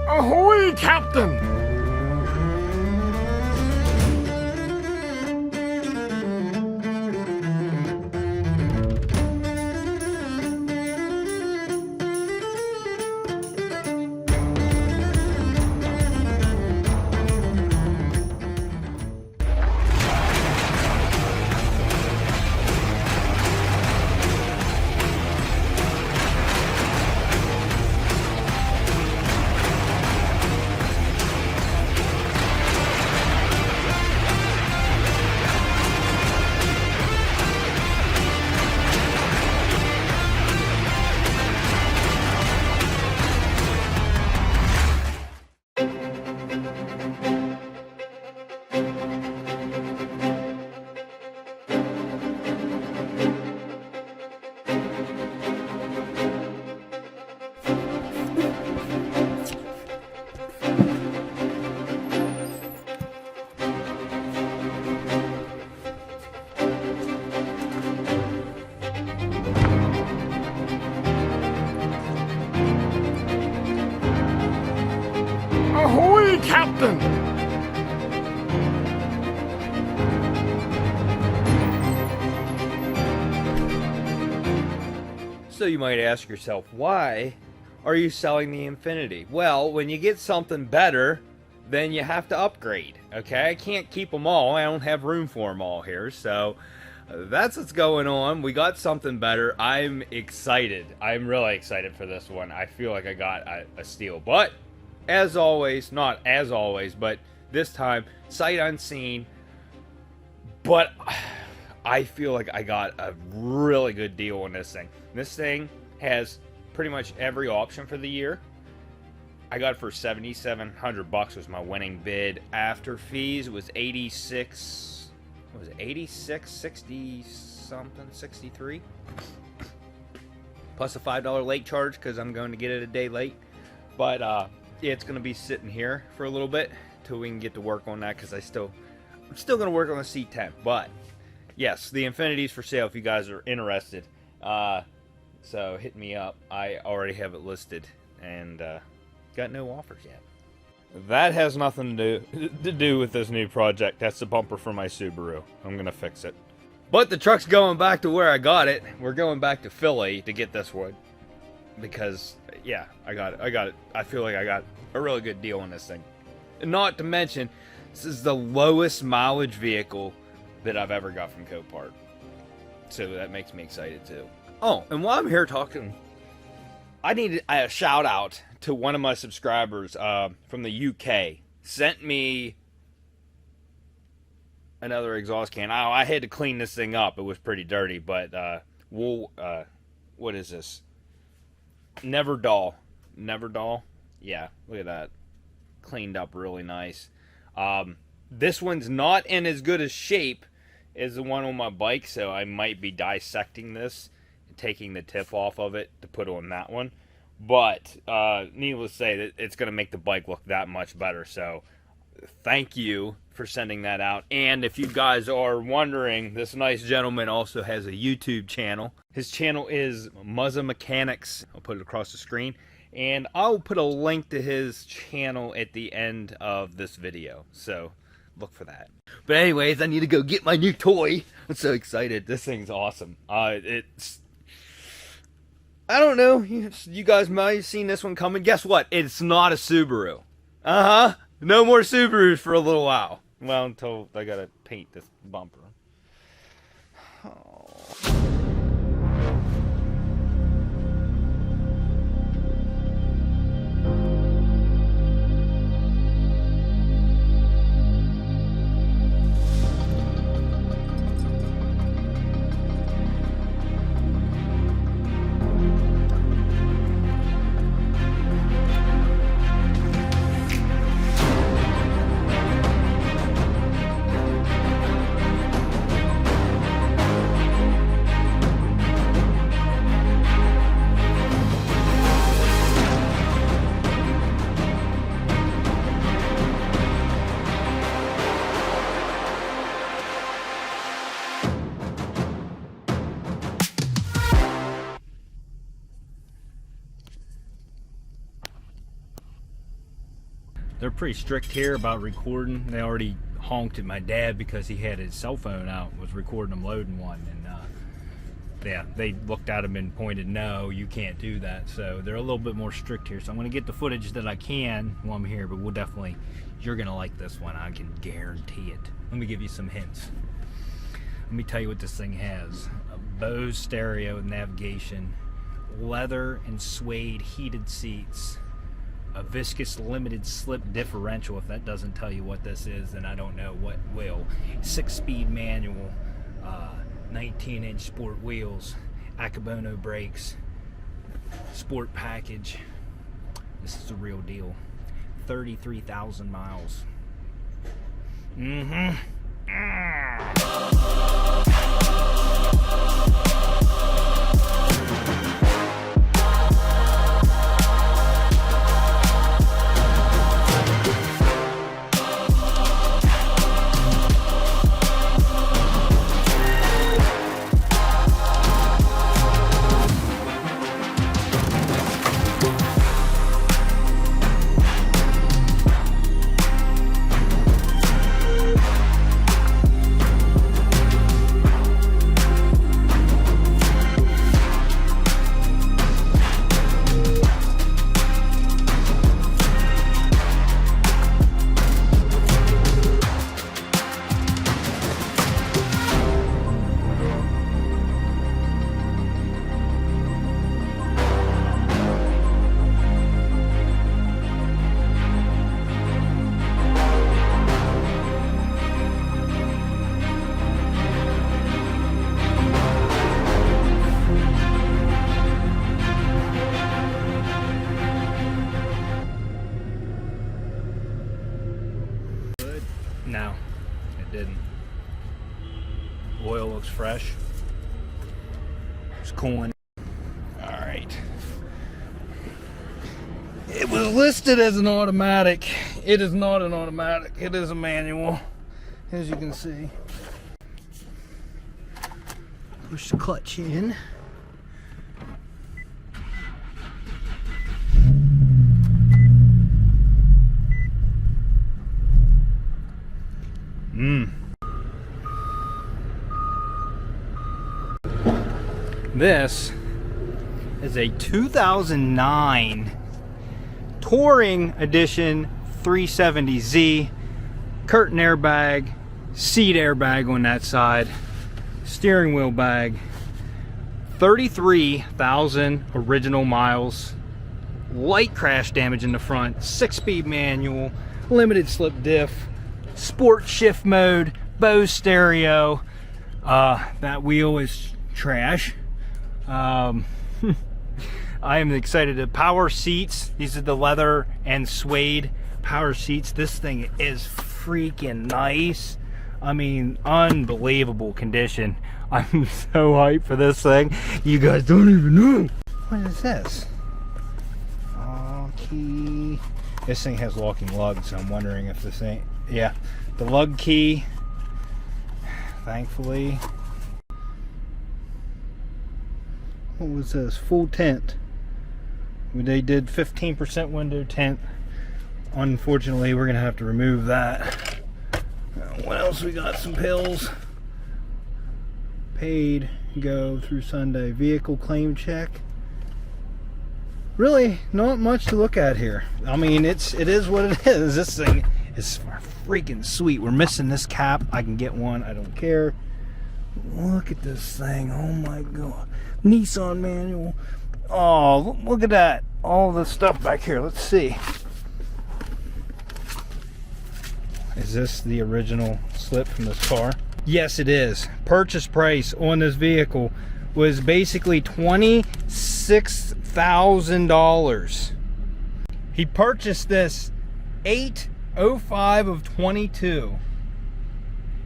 Ahoy, Captain! Ahoy, Captain! So you might ask yourself, why are you selling the Infinity? Well, when you get something better, then you have to upgrade, okay? I can't keep them all. I don't have room for them all here, so that's what's going on. We got something better. I'm excited. I'm really excited for this one. I feel like I got a steal, but as always, not as always, but this time, sight unseen. But I feel like I got a really good deal on this thing. This thing has pretty much every option for the year. I got it for $7,700 was my winning bid. After fees, it was 86. What was it? 86, 60 something, 63. Plus a $5 late charge because I'm going to get it a day late. But yeah, it's going to be sitting here for a little bit till we can get to work on that, because I'm still going to work on the C10. But yes, the Infinity's for sale if you guys are interested. So hit me up. I already have it listed and got no offers yet. That has nothing to do with this new project. That's the bumper for my Subaru. I'm going to fix it. But the truck's going back to where I got it. We're going back to Philly to get this wood. Because, yeah, I got it. I feel like I got a really good deal on this thing. And not to mention, this is the lowest mileage vehicle that I've ever got from Copart. So that makes me excited too. Oh, and while I'm here talking, I need a shout out to one of my subscribers from the UK. Sent me another exhaust can. I had to clean this thing up. It was pretty dirty, but what is this? Never Dull. Yeah, look at that. Cleaned up really nice. This one's not in as good a shape as the one on my bike, so I might be dissecting this and taking the tip off of it to put on that one. But needless to say, that it's going to make the bike look that much better. So thank you for sending that out. And if you guys are wondering, this nice gentleman also has a YouTube channel. His channel is Muzza Mechanics. I'll put it across the screen. And I'll put a link to his channel at the end of this video. So look for that. But anyways, I need to go get my new toy. I'm so excited. This thing's awesome. It's... I don't know. You guys might have seen this one coming. Guess what? It's not a Subaru. No more Subarus for a little while. Well, until I gotta paint this bumper. Oh. They're pretty strict here about recording. They already honked at my dad because he had his cell phone out, was recording him loading one, and yeah, they looked at him and pointed, no, you can't do that. So they're a little bit more strict here. So I'm going to get the footage that I can while I'm here, but we'll definitely, you're going to like this one. I can guarantee it. Let me give you some hints. Let me tell you what this thing has. A Bose stereo with navigation, leather and suede heated seats, a viscous limited slip differential. If that doesn't tell you what this is, then I don't know what will. 6-speed manual, 19-inch sport wheels, Akabono brakes, sport package. This is the real deal. 33,000 miles. No, it didn't. Oil looks fresh. It's cooling. Alright. It was listed as an automatic. It is not an automatic. It is a manual, as you can see. Push the clutch in. This is a 2009 Touring Edition 370Z. Curtain airbag, seat airbag on that side, steering wheel bag, 33,000 original miles, light crash damage in the front, 6-speed manual, limited slip diff, sport shift mode, Bose stereo. That wheel is trash. I am excited. The power seats, these are the leather and suede power seats. This thing is freaking nice. I mean, unbelievable condition. I'm so hyped for this thing. You guys don't even know. What is this? Oh, key. This thing has locking lugs, so I'm wondering if this ain't. Yeah, the lug key. Thankfully. What was this? Full tint. They did 15% window tint. Unfortunately, we're gonna have to remove that. What else we got? Some pills. Paid, go through Sunday. Vehicle claim check. Really, not much to look at here. I mean, it is what it is. This thing is freaking sweet. We're missing this cap. I can get one. I don't care. Look at this thing. Oh my god. Nissan manual. Oh, look at that. All the stuff back here. Let's see. Is this the original slip from this car? Yes, it is. Purchase price on this vehicle was basically $26,000. He purchased this 8/05 of 22.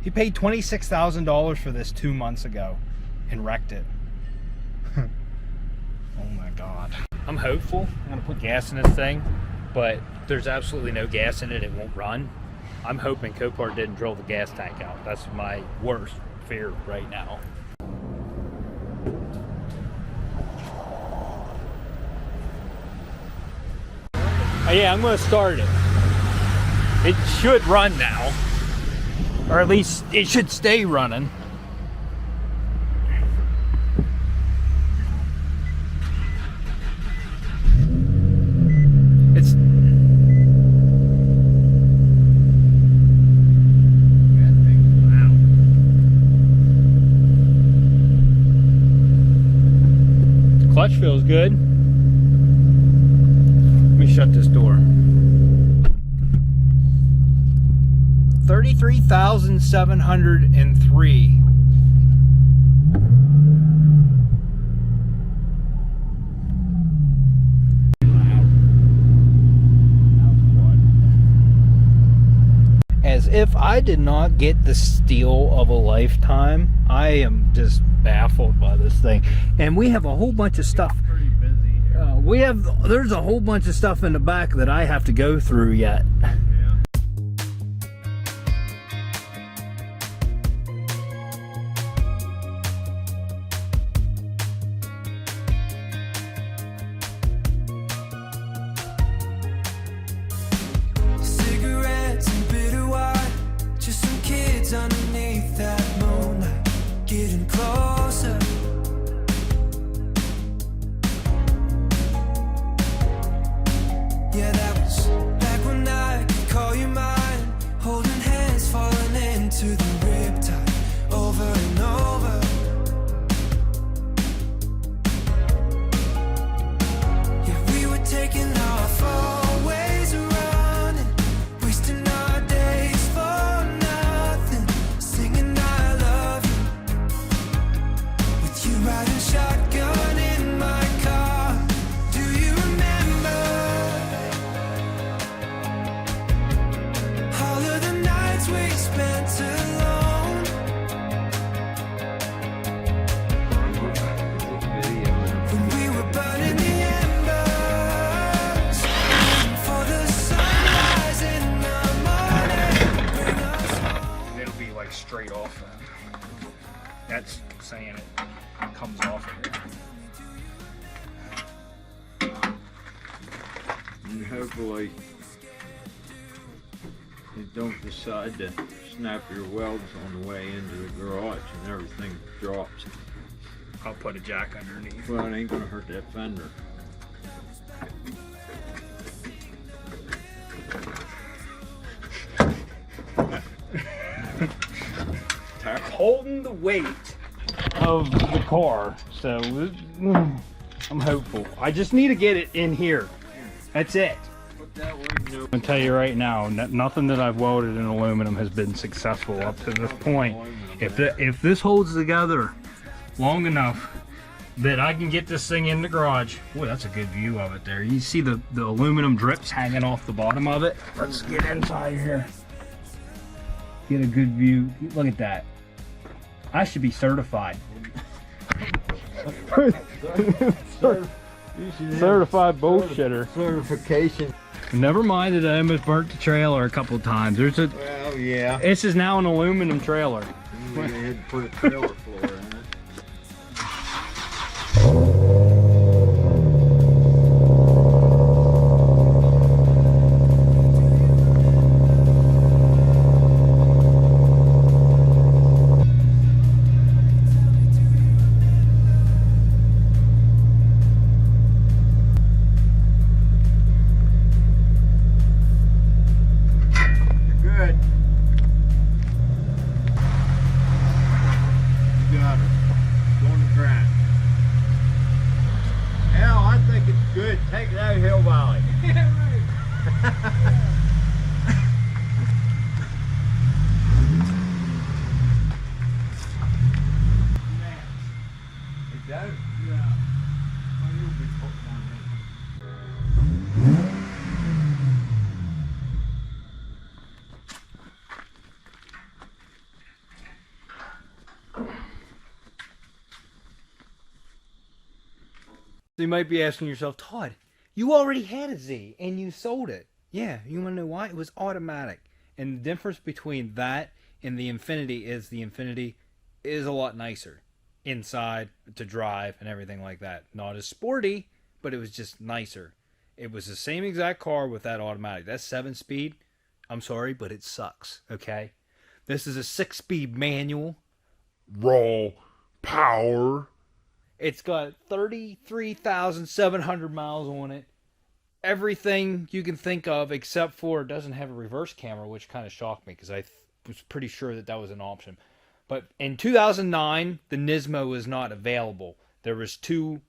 He paid $26,000 for this 2 months ago and wrecked it. Oh my god. I'm hopeful. I'm gonna put gas in this thing, but there's absolutely no gas in it. It won't run. I'm hoping Copart didn't drill the gas tank out. That's my worst fear right now. Oh yeah, I'm gonna start it. It should run now. Or at least it should stay running. It's clutch feels good. Let me shut this door. 33,703. As if I did not get the steal of a lifetime, I am just baffled by this thing. And we have a whole bunch of stuff. There's a whole bunch of stuff in the back that I have to go through yet. Underneath that moonlight, getting closer. Yeah, that was back when I could call you mine, holding hands, falling into the riptide, over and over. Yeah, we were taking off, always running, wasting our days for nothing, singing I love you, with you riding shotgun in my car. Do you remember all of the nights we spent alone? When we were burning the embers, waiting for the sunrise in the morning, bring us home. It'll be like straight off then. That's saying it comes off of it. And hopefully you don't decide to snap your welds on the way into the garage and everything drops. I'll put a jack underneath. Well, it ain't gonna hurt that fender. Holding the weight of the car, so I'm hopeful. I just need to get it in here. That's it. Put that way, you know. I'm gonna tell you right now, nothing that I've welded in aluminum has been successful up to this point. If this holds together long enough that I can get this thing in the garage, boy, that's a good view of it there. You see the aluminum drips hanging off the bottom of it. Let's get inside here. Get a good view. Look at that. I should be certified. Certified bullshitter. Certification. Never mind that I almost burnt the trailer a couple of times. Well, yeah. This is now an aluminum trailer. We had to put a trailer floor in it. Good. You got it. Going to grind. Hell, I think it's good. Take it out of Hill Valley. Yeah, right. It does? Yeah. Well, you'll be putting on it. So you might be asking yourself, Todd, you already had a Z and you sold it. Yeah, you want to know why? It was automatic. And the difference between that and the Infinity is a lot nicer inside to drive and everything like that. Not as sporty, but it was just nicer. It was the same exact car with that automatic. That's 7-speed. I'm sorry, but it sucks, okay? This is a 6-speed manual. Raw power. It's got 33,700 miles on it. Everything you can think of, except for it doesn't have a reverse camera, which kind of shocked me because I was pretty sure that was an option. But in 2009, the Nismo was not available. There was 2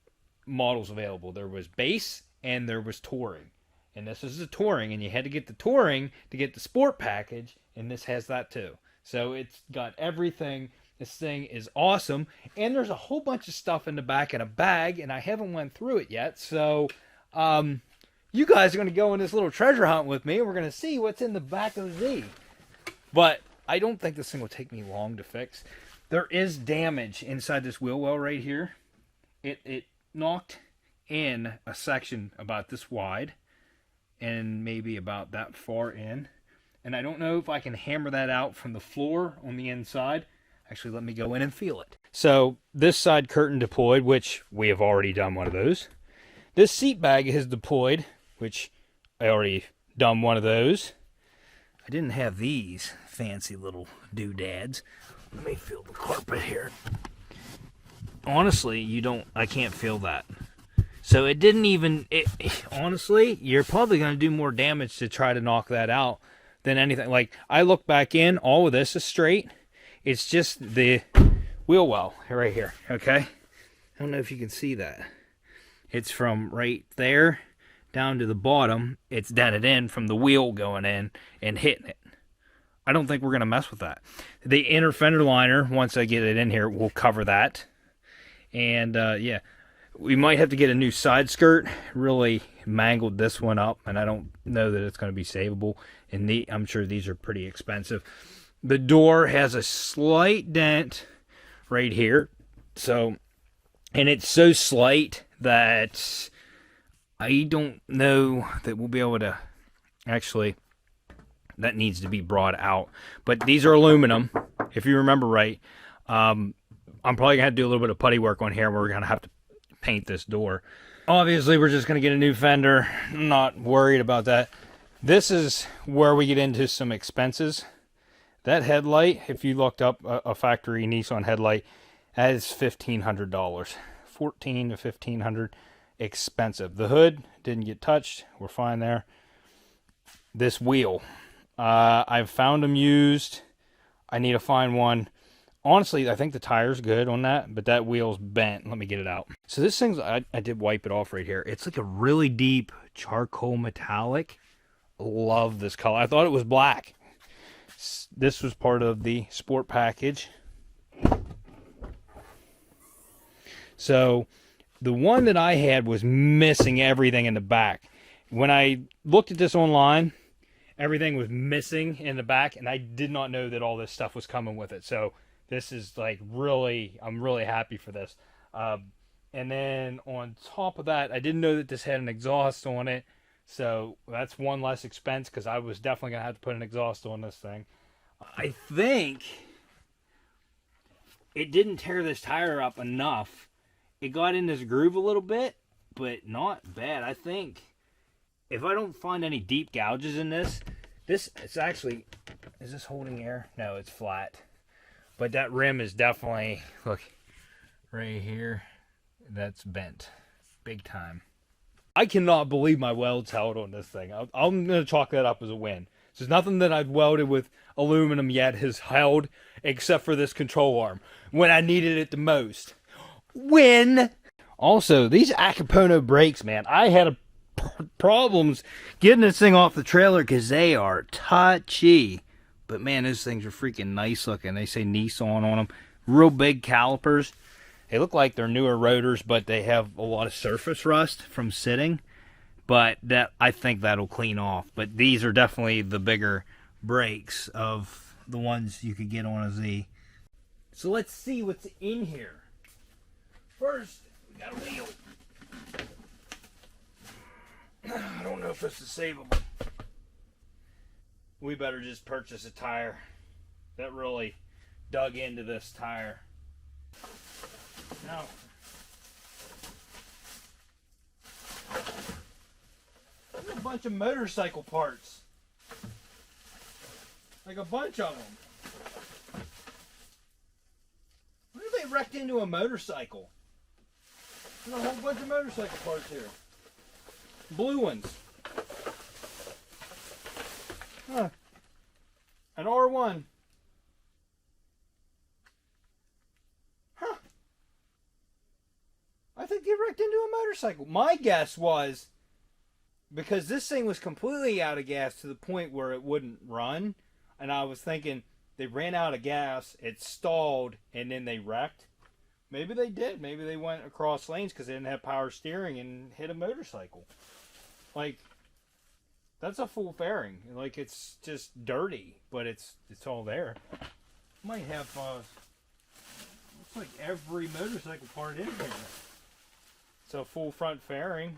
models available. There was base and there was touring. And this is the touring, and you had to get the touring to get the sport package, and this has that too. So it's got everything. This thing is awesome, and there's a whole bunch of stuff in the back in a bag, and I haven't went through it yet. So you guys are going to go on this little treasure hunt with me, and we're going to see what's in the back of the Z. But I don't think this thing will take me long to fix. There is damage inside this wheel well right here. It knocked in a section about this wide and maybe about that far in. And I don't know if I can hammer that out from the floor on the inside. Actually, let me go in and feel it. So this side curtain deployed, which we have already done one of those. This seat bag is deployed, which I already done one of those. I didn't have these fancy little doodads. Let me feel the carpet here. Honestly, I can't feel that. So it didn't even, honestly, you're probably going to do more damage to try to knock that out than anything. Like, I look back in, all of this is straight. It's just the wheel well right here, okay? I don't know if you can see that. It's from right there down to the bottom. It's dented in from the wheel going in and hitting it. I don't think we're going to mess with that. The inner fender liner, once I get it in here, will cover that. And, yeah, we might have to get a new side skirt. Really mangled this one up, and I don't know that it's going to be savable. And I'm sure these are pretty expensive. The door has a slight dent right here. So, and it's so slight that I don't know that we'll be able to actually, that needs to be brought out. But these are aluminum, if you remember right. I'm probably going to have to do a little bit of putty work on here. We're going to have to paint this door. Obviously, we're just going to get a new fender. I'm not worried about that. This is where we get into some expenses. That headlight, if you looked up a factory Nissan headlight, that is $1,500. $1,400 to $1,500. Expensive. The hood didn't get touched. We're fine there. This wheel, I've found them used. I need to find one. Honestly, I think the tire's good on that, but that wheel's bent. Let me get it out. So this thing's, I did wipe it off right here. It's like a really deep charcoal metallic. Love this color. I thought it was black. This was part of the sport package. So the one that I had was missing everything in the back. When I looked at this online, everything was missing in the back, and I did not know that all this stuff was coming with it. So this is like really, I'm really happy for this. And then on top of that, I didn't know that this had an exhaust on it. So that's one less expense because I was definitely going to have to put an exhaust on this thing. I think it didn't tear this tire up enough. It got in this groove a little bit, but not bad. I think if I don't find any deep gouges in this, it's actually, is this holding air? No, it's flat. But that rim is definitely, look, right here, that's bent. Big time. I cannot believe my welds held on this thing. I'm going to chalk that up as a win. There's nothing that I've welded with aluminum yet has held except for this control arm when I needed it the most. Win! Also, these Acapone brakes, man, I had problems getting this thing off the trailer because they are touchy. But man, those things are freaking nice looking. They say Nissan on them. Real big calipers. They look like they're newer rotors, but they have a lot of surface rust from sitting. But that, I think that'll clean off. But these are definitely the bigger brakes of the ones you could get on a Z. So let's see what's in here. First, we got a wheel. I don't know if this is savable. We better just purchase a tire. That really dug into this tire. Now, there's a bunch of motorcycle parts. Like a bunch of them. What if they wrecked into a motorcycle? There's a whole bunch of motorcycle parts here. Blue ones. Huh. An R1. Huh. I think they wrecked into a motorcycle. My guess was, because this thing was completely out of gas to the point where it wouldn't run, and I was thinking they ran out of gas, it stalled, and then they wrecked. Maybe they did. Maybe they went across lanes because they didn't have power steering and hit a motorcycle. Like, that's a full fairing. Like, it's just dirty, but it's all there. Might have, looks like every motorcycle part in here. It's a full front fairing.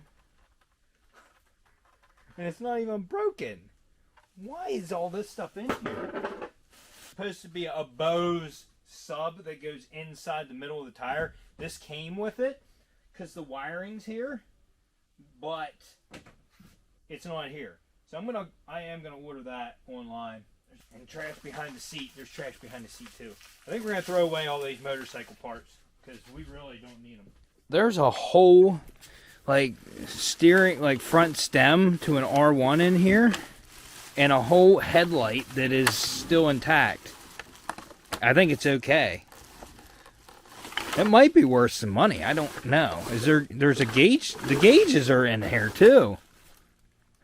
And it's not even broken. Why is all this stuff in here? It's supposed to be a Bose sub that goes inside the middle of the tire. This came with it because the wiring's here, but it's not here. So I am gonna order that online. And trash behind the seat. There's trash behind the seat too. I think we're gonna throw away all these motorcycle parts because we really don't need them. There's a whole like steering, like front stem to an R1 in here, and a whole headlight that is still intact. I think it's okay. It might be worth some money. I don't know. There's a gauge? The gauges are in here too.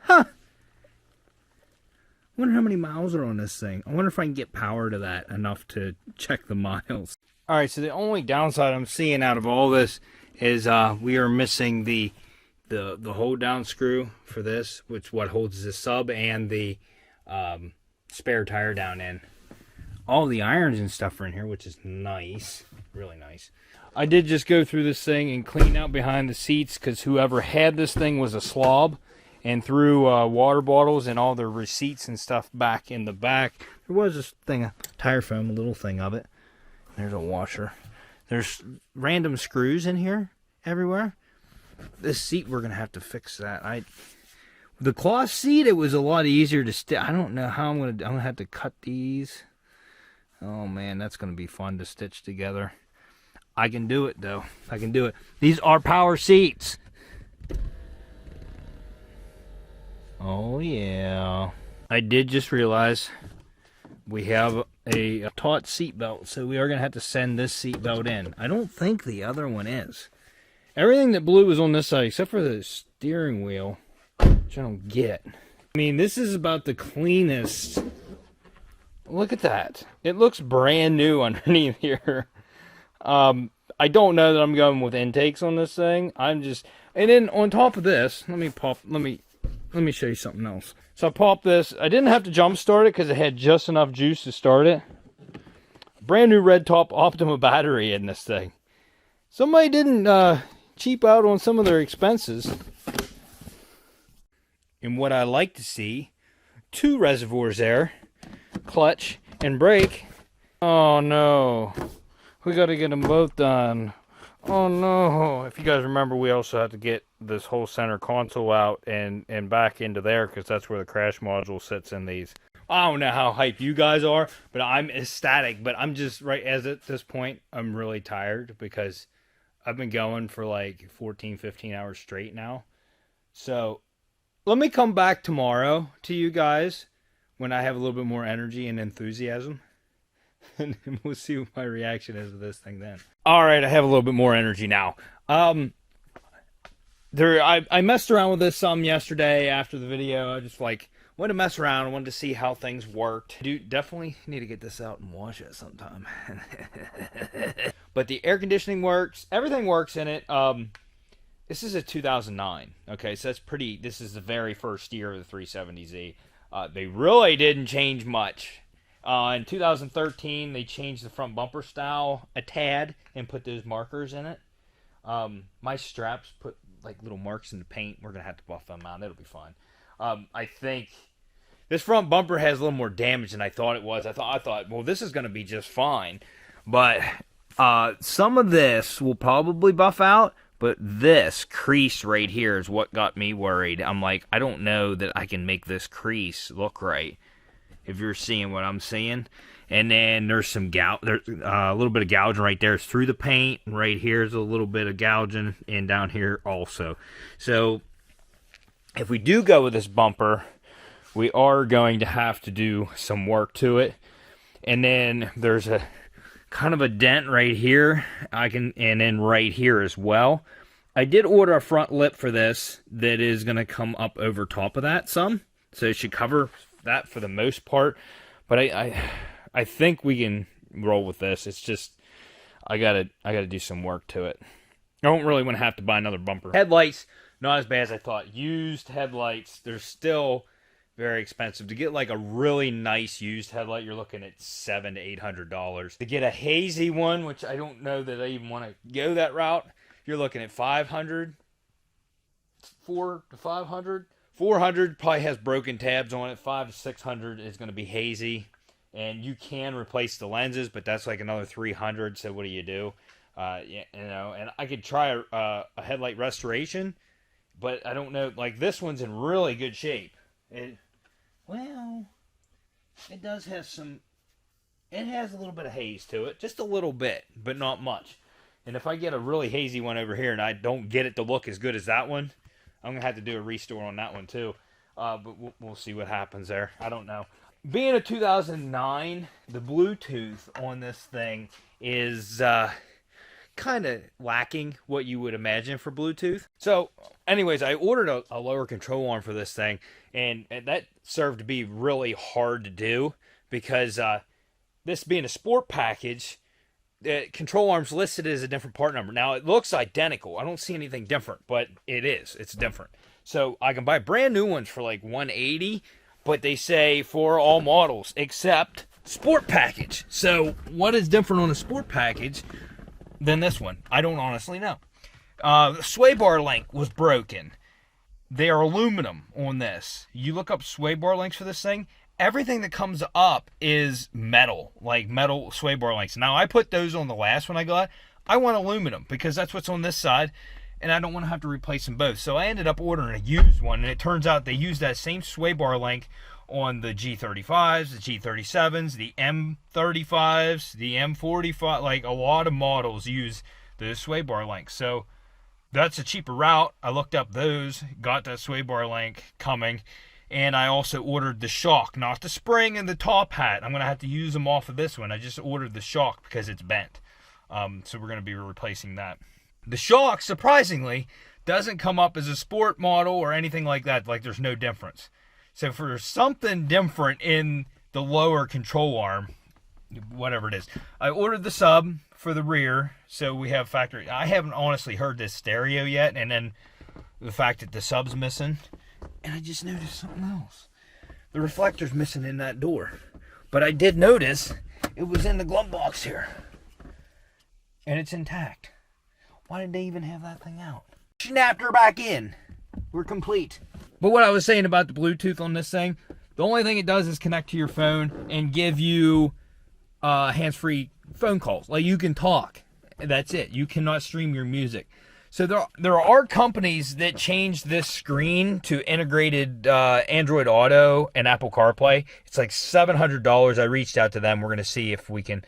Huh. I wonder how many miles are on this thing. I wonder if I can get power to that enough to check the miles. Alright, so the only downside I'm seeing out of all this is we are missing the hold down screw for this, which what holds the sub and the spare tire down in. All the irons and stuff are in here, which is nice. Really nice. I did just go through this thing and clean out behind the seats because whoever had this thing was a slob and threw water bottles and all their receipts and stuff back in the back. There was this thing, a tire foam, a little thing of it. There's a washer. There's random screws in here everywhere. This seat, we're going to have to fix that. The cloth seat, it was a lot easier to I don't know how I'm going to have to cut these. Oh man, that's going to be fun to stitch together. I can do it though. I can do it. These are power seats. Oh yeah. I did just realize we have a taut seat belt, so we are going to have to send this seat belt in. I don't think the other one is. Everything that blue is on this side except for the steering wheel, which I don't get. I mean, this is about the cleanest. Look at that. It looks brand new underneath here. I don't know that I'm going with intakes on this thing. And then on top of this, let me show you something else. So I popped this. I didn't have to jump start it because it had just enough juice to start it. Brand new red top Optima battery in this thing. Somebody didn't cheap out on some of their expenses. And what I like to see, 2 reservoirs there. Clutch and brake. Oh no, we got to get them both done. Oh no. If you guys remember, we also have to get this whole center console out and back into there because that's where the crash module sits in these. I don't know how hype you guys are, but I'm ecstatic. But I'm just at this point, I'm really tired because I've been going for like 14-15 hours straight now. So let me come back tomorrow to you guys when I have a little bit more energy and enthusiasm. And we'll see what my reaction is to this thing then. Alright, I have a little bit more energy now. I messed around with this some yesterday after the video. I just wanted to mess around. I wanted to see how things worked. Dude, definitely need to get this out and wash it sometime. But the air conditioning works. Everything works in it. This is a 2009. Okay, so this is the very first year of the 370Z. They really didn't change much. In 2013, they changed the front bumper style a tad and put those markers in it. My straps put like little marks in the paint. We're going to have to buff them out. It'll be fine. I think this front bumper has a little more damage than I thought it was. I thought, well, this is going to be just fine. But some of this will probably buff out. But this crease right here is what got me worried. I'm like, I don't know that I can make this crease look right. if you're seeing what I'm seeing. And then there's some there's a little bit of gouging right there. It's through the paint. Right here is a little bit of gouging, and down here also. So if we do go with this bumper, we are going to have to do some work to it. And then there's a kind of a dent right here. And then right here as well. I did order a front lip for this that is going to come up over top of that some. So it should cover that for the most part. But I think we can roll with this. It's just I gotta do some work to it. I don't really want to have to buy another bumper. Headlights, not as bad as I thought. Used headlights, they're still very expensive. To get like a really nice used headlight, you're looking at $700 to $800. To get a hazy one, which I don't know that I even want to go that route, you're looking at $400 to $500. $400 probably has broken tabs on it. $500 to $600 is going to be hazy. And you can replace the lenses, but that's like another $300. So what do you do? And I could try a headlight restoration, but I don't know. Like this one's in really good shape. It does have some. It has a little bit of haze to it, just a little bit, but not much. And if I get a really hazy one over here and I don't get it to look as good as that one, I'm gonna have to do a restore on that one too. But we'll see what happens there. I don't know. Being a 2009, the Bluetooth on this thing is kind of lacking what you would imagine for Bluetooth. So, anyways, I ordered a lower control arm for this thing, and that served to be really hard to do because this being a sport package, the control arm's listed as a different part number. Now, it looks identical. I don't see anything different, but it is. It's different. So, I can buy brand new ones for like $180, but they say for all models except sport package. So what is different on a sport package than this one? I don't honestly know. The sway bar link was broken. They are aluminum on this. You look up sway bar links for this thing, everything that comes up is metal, like metal sway bar links. Now I put those on the last one I got. I want aluminum because that's what's on this side, and I don't want to have to replace them both. So I ended up ordering a used one, and it turns out they use that same sway bar link on the G35s, the G37s, the M35s, the M45. Like a lot of models use the sway bar link. So that's a cheaper route. I looked up those, got that sway bar link coming, and I also ordered the shock, not the spring and the top hat. I'm going to have to use them off of this one. I just ordered the shock because it's bent. So we're going to be replacing that. The shock, surprisingly, doesn't come up as a sport model or anything like that. Like there's no difference. So for something different in the lower control arm, whatever it is, I ordered the sub for the rear. So we have factory. I haven't honestly heard this stereo yet. And then the fact that the sub's missing. And I just noticed something else. The reflector's missing in that door. But I did notice it was in the glove box here. And it's intact. Why did they even have that thing out? Snapped her back in. We're complete. But what I was saying about the Bluetooth on this thing, the only thing it does is connect to your phone and give you hands-free phone calls. Like you can talk. That's it. You cannot stream your music. So there are companies that changed this screen to integrated Android Auto and Apple CarPlay. It's like $700. I reached out to them. We're going to see if we can,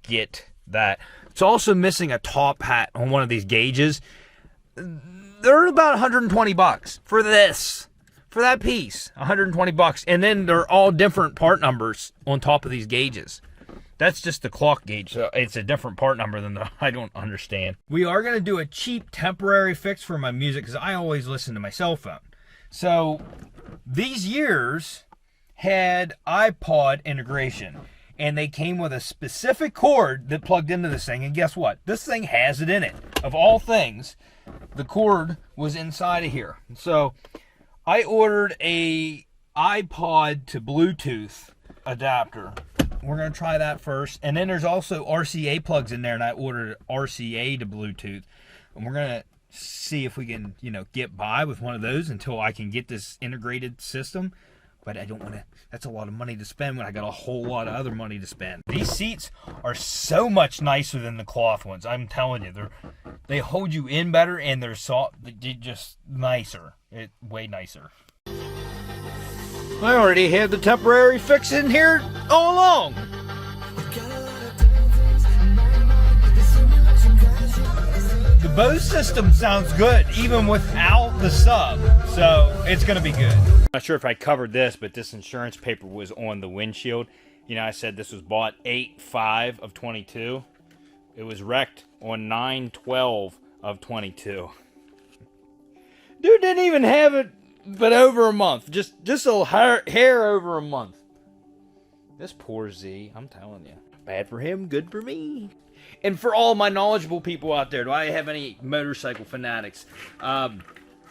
get that. It's also missing a top hat on one of these gauges. They're about $120 for this. For that piece, $120. And then they're all different part numbers on top of these gauges. That's just the clock gauge. So it's a different part number than I don't understand. We are going to do a cheap temporary fix for my music because I always listen to my cell phone. So these years had iPod integration. And they came with a specific cord that plugged into this thing. And guess what? This thing has it in it. Of all things, the cord was inside of here. So I ordered a iPod to Bluetooth adapter. We're going to try that first. And then there's also RCA plugs in there. And I ordered RCA to Bluetooth. And we're going to see if we can, get by with one of those until I can get this integrated system. But I don't want to, that's a lot of money to spend when I got a whole lot of other money to spend. These seats are so much nicer than the cloth ones. I'm telling you, they hold you in better and they're soft, they're just nicer. Way nicer. I already had the temporary fix in here all along. The Bose system sounds good even without the sub, so it's gonna be good. I'm not sure if I covered this, but this insurance paper was on the windshield. You know, I said this was bought 8/5 of 22. It was wrecked on 9/12 of 22. Dude didn't even have it but over a month. Just a hair over a month. This poor Z, I'm telling you. Bad for him, good for me. And for all my knowledgeable people out there, do I have any motorcycle fanatics?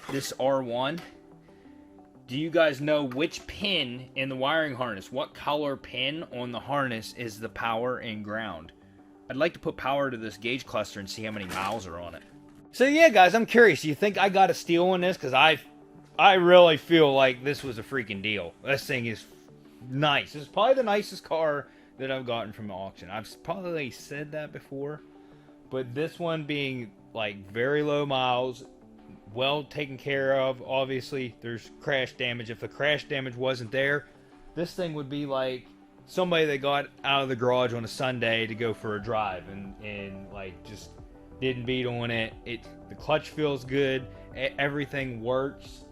This R1, do you guys know which pin in the wiring harness, what color pin on the harness is the power and ground? I'd like to put power to this gauge cluster and see how many miles are on it. So yeah, guys, I'm curious. Do you think I got a steal on this? Because I really feel like this was a freaking deal. This thing is nice. This is probably the nicest car that I've gotten from the auction. I've probably said that before, but this one being like very low miles, well taken care of. Obviously, there's crash damage. If the crash damage wasn't there, this thing would be like somebody that got out of the garage on a Sunday to go for a drive and like just didn't beat on it. The clutch feels good. Everything works.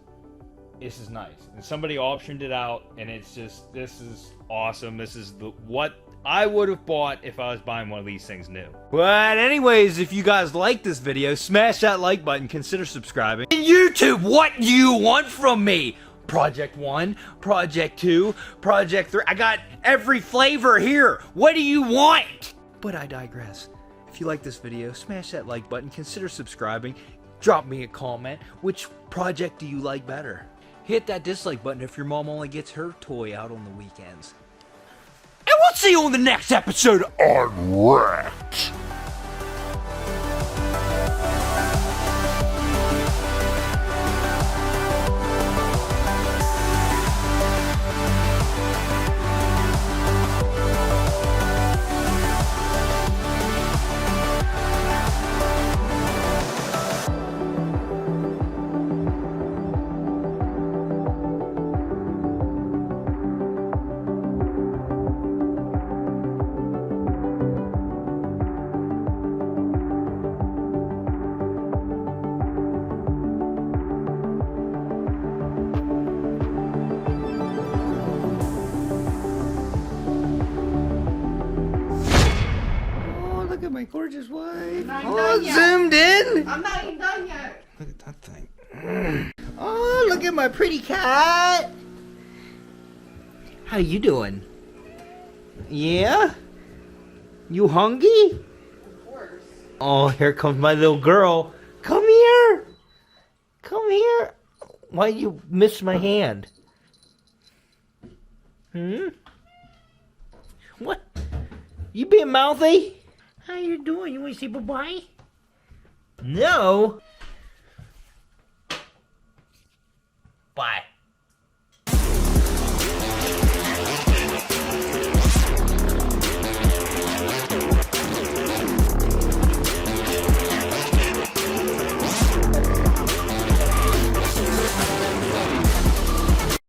This is nice. And somebody optioned it out, and it's just, this is awesome. This is what I would have bought if I was buying one of these things new. But anyways, if you guys like this video, smash that like button, consider subscribing. And YouTube, what do you want from me? Project 1, Project 2, Project 3. I got every flavor here. What do you want? But I digress. If you like this video, smash that like button, consider subscribing, drop me a comment. Which project do you like better? Hit that dislike button if your mom only gets her toy out on the weekends. And we'll see you on the next episode of Unwrecked. Look at my gorgeous wife. done yet. Zoomed in. I'm not even done yet. Look at that thing. Oh, look at my pretty cat. How you doing? Yeah? You hungry? Of course. Oh, here comes my little girl. Come here. Come here. Why you miss my hand? What? You being mouthy? How you doing? You want to say bye-bye? No. Bye.